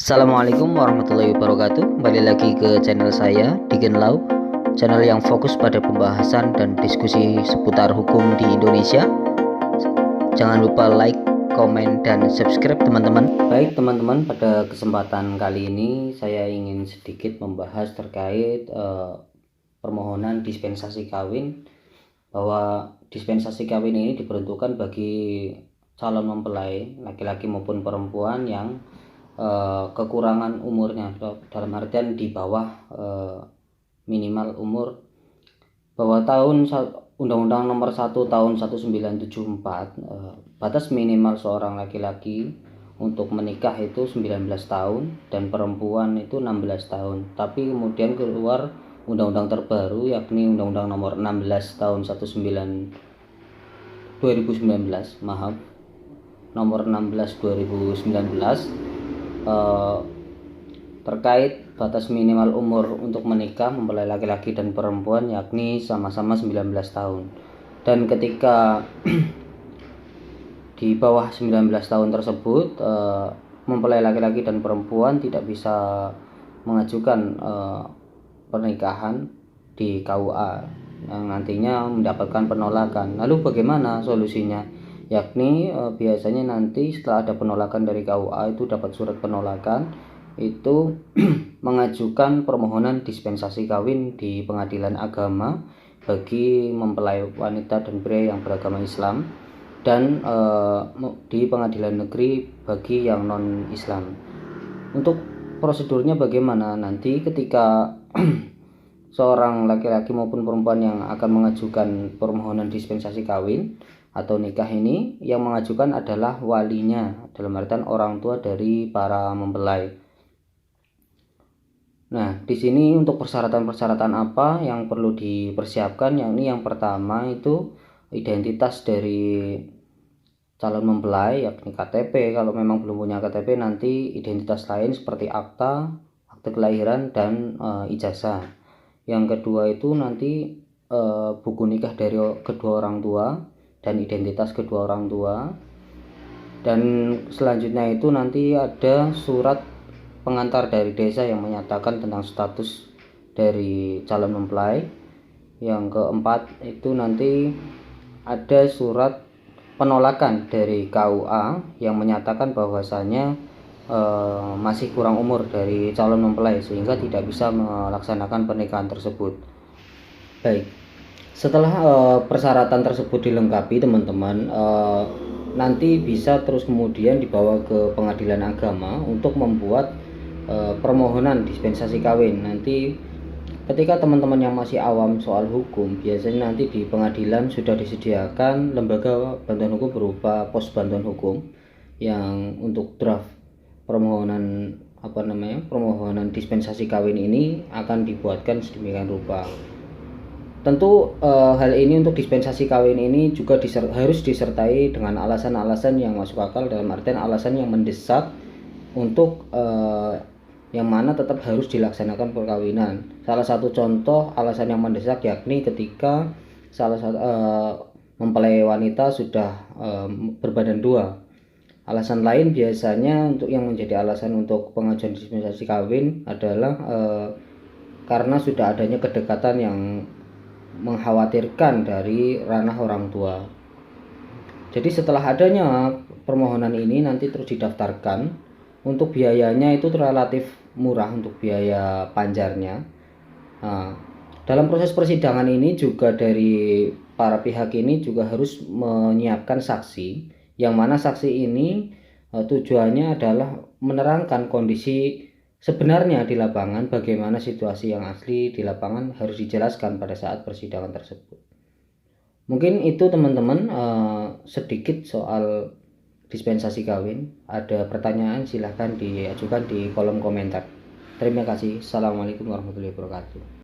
Assalamualaikum warahmatullahi wabarakatuh. Kembali lagi ke channel saya, Digenlau, channel yang fokus pada pembahasan dan diskusi seputar hukum di Indonesia. Jangan lupa like, komen, dan subscribe teman-teman. Baik teman-teman, pada kesempatan kali ini saya ingin sedikit membahas terkait permohonan dispensasi kawin, bahwa dispensasi kawin ini diperuntukkan bagi calon mempelai laki-laki maupun perempuan yang kekurangan umurnya, dalam artian di bawah minimal umur, bahwa tahun Undang-Undang Nomor 1 Tahun 1974 batas minimal seorang laki-laki untuk menikah itu 19 tahun dan perempuan itu 16 tahun. Tapi kemudian keluar undang-undang terbaru, yakni Undang-Undang Nomor 16 Tahun 2019, Nomor 16 2019 terkait batas minimal umur untuk menikah mempelai laki-laki dan perempuan, yakni sama-sama 19 tahun. Dan ketika di bawah 19 tahun tersebut, mempelai laki-laki dan perempuan tidak bisa mengajukan pernikahan di KUA yang nantinya mendapatkan penolakan. Lalu bagaimana solusinya? Yakni biasanya nanti setelah ada penolakan dari KUA itu dapat surat penolakan, itu mengajukan permohonan dispensasi kawin di pengadilan agama bagi mempelai wanita dan pria yang beragama Islam, dan di pengadilan negeri bagi yang non Islam. Untuk prosedurnya bagaimana? Nanti ketika seorang laki-laki maupun perempuan yang akan mengajukan permohonan dispensasi kawin atau nikah ini, yang mengajukan adalah walinya, dalam artian orang tua dari para mempelai. Nah, di sini untuk persyaratan-persyaratan apa yang perlu dipersiapkan, yakni yang pertama itu identitas dari calon mempelai, yakni KTP. Kalau memang belum punya KTP, nanti identitas lain seperti akta kelahiran dan ijazah. Yang kedua itu nanti buku nikah dari kedua orang tua dan identitas kedua orang tua. Dan selanjutnya itu nanti ada surat pengantar dari desa yang menyatakan tentang status dari calon mempelai. Yang keempat itu nanti ada surat penolakan dari KUA yang menyatakan bahwasanya masih kurang umur dari calon mempelai sehingga tidak bisa melaksanakan pernikahan tersebut. Baik, setelah persyaratan tersebut dilengkapi teman-teman, nanti bisa terus kemudian dibawa ke pengadilan agama untuk membuat permohonan dispensasi kawin. Nanti ketika teman-teman yang masih awam soal hukum, biasanya nanti di pengadilan sudah disediakan lembaga bantuan hukum berupa pos bantuan hukum yang untuk draft permohonan permohonan dispensasi kawin ini akan dibuatkan sedemikian rupa. Tentu hal ini untuk dispensasi kawin ini juga harus disertai dengan alasan-alasan yang masuk akal, dalam artian alasan yang mendesak untuk yang mana tetap harus dilaksanakan perkawinan. Salah satu contoh alasan yang mendesak yakni ketika salah satu mempelai wanita sudah berbadan dua. Alasan lain biasanya untuk yang menjadi alasan untuk pengajuan dispensasi kawin adalah karena sudah adanya kedekatan yang mengkhawatirkan dari ranah orang tua. Jadi setelah adanya permohonan ini nanti terus didaftarkan. Untuk biayanya itu relatif murah untuk biaya panjarnya. Nah, dalam proses persidangan ini juga dari para pihak ini juga harus menyiapkan saksi, yang mana saksi ini tujuannya adalah menerangkan kondisi sebenarnya di lapangan, bagaimana situasi yang asli di lapangan harus dijelaskan pada saat persidangan tersebut. Mungkin itu teman-teman sedikit soal dispensasi kawin. Ada pertanyaan silahkan diajukan di kolom komentar. Terima kasih. Assalamualaikum warahmatullahi wabarakatuh.